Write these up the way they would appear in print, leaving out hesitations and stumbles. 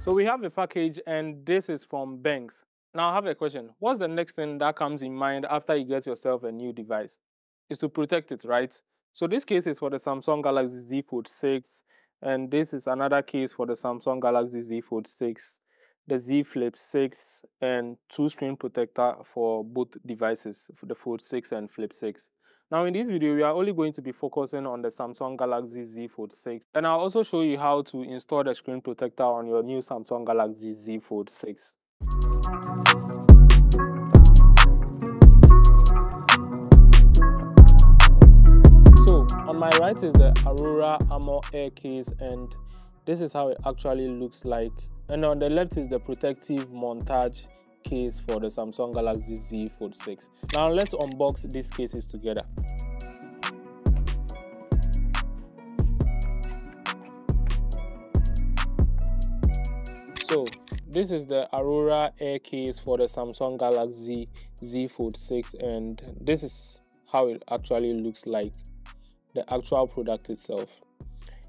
So we have a package and this is from Benks. Now I have a question. What's the next thing that comes in mind after you get yourself a new device? Is to protect it, right? So this case is for the Samsung Galaxy Z Fold 6 and this is another case for the Samsung Galaxy Z Fold 6, the Z Flip 6 and two screen protector for both devices, for the Fold 6 and Flip 6. Now in this video, we are only going to be focusing on the Samsung Galaxy Z Fold 6 and I'll also show you how to install the screen protector on your new Samsung Galaxy Z Fold 6. So on my right is the Aurora Armor Air case and this is how it actually looks like. And on the left is the protective montage case for the Samsung Galaxy Z Fold 6. Now let's unbox these cases together. So this is the Aurora Air case for the Samsung Galaxy Z Fold 6 and this is how it actually looks like, the actual product itself.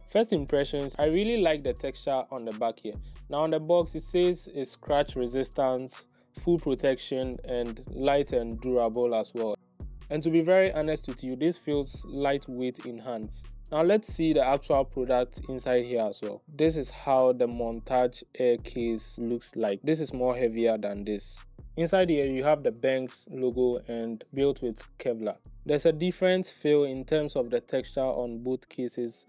First impressions, I really like the texture on the back here. Now on the box it says it's scratch resistant, full protection and light and durable as well. And to be very honest with you, this feels lightweight in hands. Now let's see the actual product inside here as well. This is how the montage air case looks like. This is more heavier than this. Inside here you have the Benks logo and built with Kevlar. There's a different feel in terms of the texture on both cases.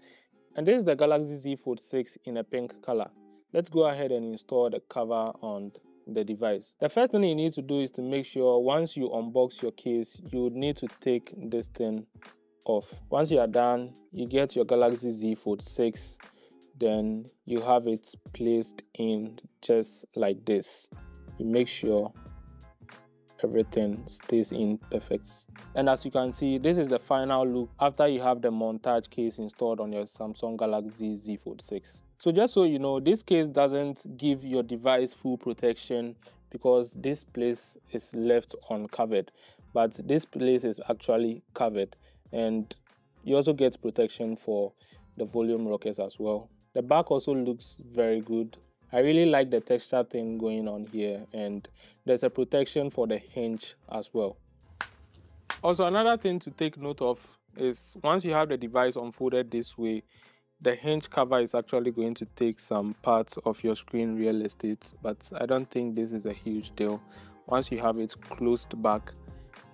And this is the Galaxy Z Fold 6 in a pink color. Let's go ahead and install the cover on the device. The first thing you need to do is to make sure once you unbox your case, you need to take this thing off. Once you are done, you get your Galaxy Z Fold 6, then you have it placed in just like this. You make sure everything stays in perfect. And as you can see, this is the final look after you have the montage case installed on your Samsung Galaxy Z Fold 6. So just so you know, this case doesn't give your device full protection because this place is left uncovered, but this place is actually covered and you also get protection for the volume rockers as well. The back also looks very good. I really like the texture thing going on here and there's a protection for the hinge as well. Also, another thing to take note of is once you have the device unfolded this way, the hinge cover is actually going to take some parts of your screen real estate, but I don't think this is a huge deal. Once you have it closed back,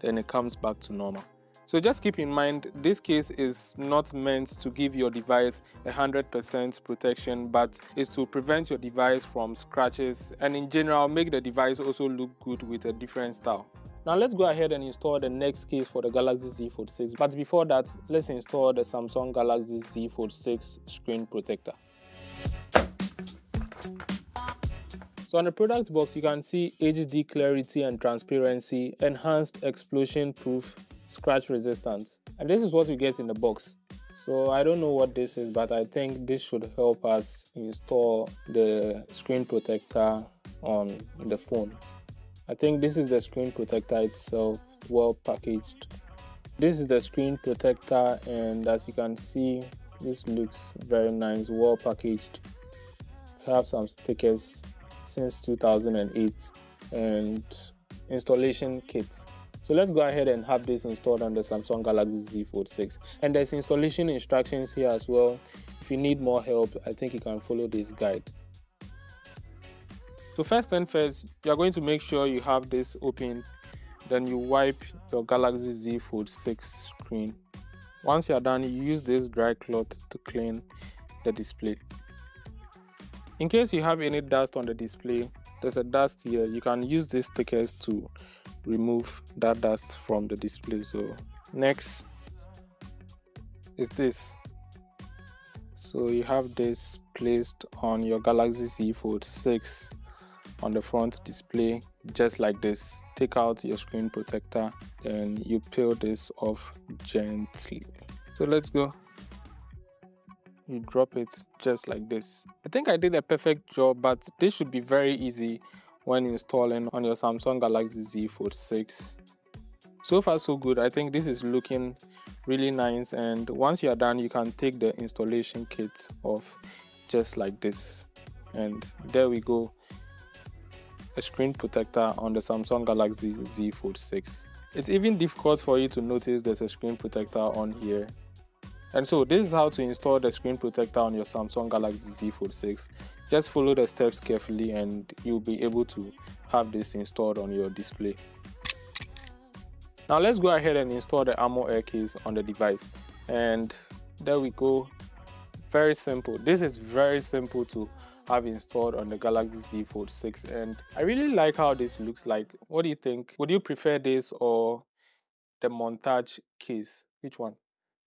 then it comes back to normal. So just keep in mind, this case is not meant to give your device 100% protection, but is to prevent your device from scratches and in general make the device also look good with a different style. Now let's go ahead and install the next case for the Galaxy Z Fold 6. But before that, let's install the Samsung Galaxy Z Fold 6 screen protector. So on the product box, you can see HD clarity and transparency, enhanced explosion proof, scratch resistance, and this is what you get in the box. So I don't know what this is, but I think this should help us install the screen protector on the phone. I think this is the screen protector itself, well packaged. This is the screen protector and as you can see, this looks very nice, well packaged. I have some stickers since 2008 and installation kits. So let's go ahead and have this installed on the Samsung Galaxy Z Fold 6. And there's installation instructions here as well. If you need more help, I think you can follow this guide. So first thing first, you're going to make sure you have this open. Then you wipe your Galaxy Z Fold 6 screen. Once you're done, you use this dry cloth to clean the display. In case you have any dust on the display, there's a dust here. You can use these stickers to remove that dust from the display. So next is this. So you have this placed on your Galaxy Z Fold 6 on the front display, just like this. Take out your screen protector and you peel this off gently. So let's go. You drop it just like this. I think I did a perfect job, but this should be very easy when installing on your Samsung Galaxy Z Fold 6. So far so good. I think this is looking really nice, and once you're done, you can take the installation kit off just like this. And there we go, a screen protector on the Samsung Galaxy Z Fold 6. It's even difficult for you to notice there's a screen protector on here. And so this is how to install the screen protector on your Samsung Galaxy Z Fold 6. Just follow the steps carefully and you'll be able to have this installed on your display. Now let's go ahead and install the Armor Air case on the device. And there we go. Very simple. This is very simple to have installed on the Galaxy Z Fold 6, and I really like how this looks like. What do you think? Would you prefer this or the montage case? Which one?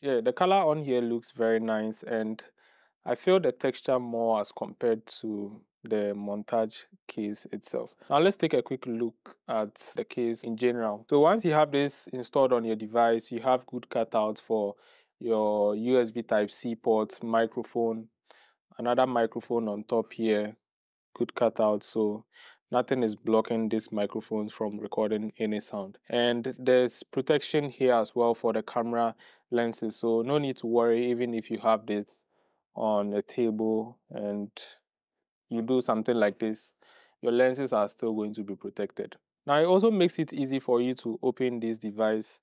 Yeah, the color on here looks very nice, and I feel the texture more as compared to the montage case itself. Now let's take a quick look at the case in general. So once you have this installed on your device, you have good cutouts for your USB Type-C port, microphone, another microphone on top here, good cutout, so nothing is blocking these microphones from recording any sound. And there's protection here as well for the camera lenses, so no need to worry. Even if you have this on a table and you do something like this, your lenses are still going to be protected. Now it also makes it easy for you to open this device.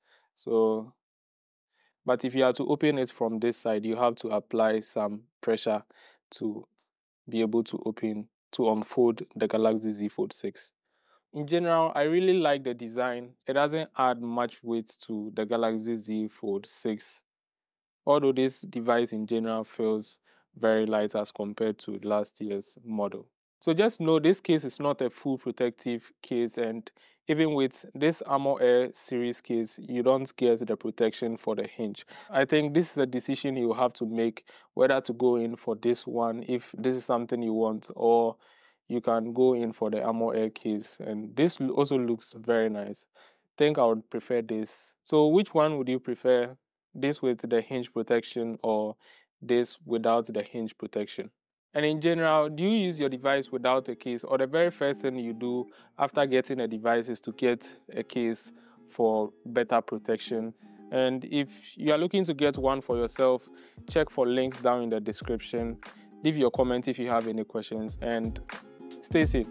But if you are to open it from this side, you have to apply some pressure to be able to unfold the Galaxy Z Fold 6. In general, I really like the design. It doesn't add much weight to the Galaxy Z Fold 6, although this device in general feels very light as compared to last year's model. So just know this case is not a full protective case, and even with this Armor Air series case, you don't get the protection for the hinge. I think this is a decision you have to make, whether to go in for this one if this is something you want, or you can go in for the Armor Air case, and this also looks very nice. I think I would prefer this. So which one would you prefer? This with the hinge protection or this without the hinge protection? And in general, do you use your device without a case, or the very first thing you do after getting a device is to get a case for better protection? And if you are looking to get one for yourself, check for links down in the description. Leave your comment if you have any questions, and stay safe.